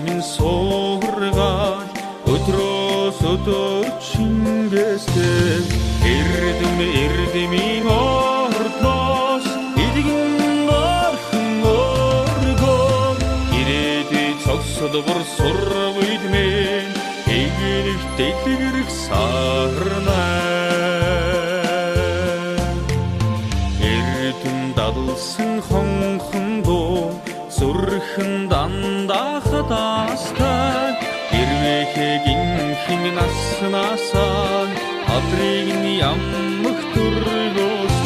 минь суургаал өдрөөс өдөр чингээстэй эрдэмийн ордноос идэгэн орхон өргөө ирээдүй цогцлбор сурвид минь эгэрх дэлгэрх сарнаа эрдэм дадалсан хонхон дуу зүрхэн дандаа хатаастай ирвэхэгин хин наснасаа адрын ямх дүргөөс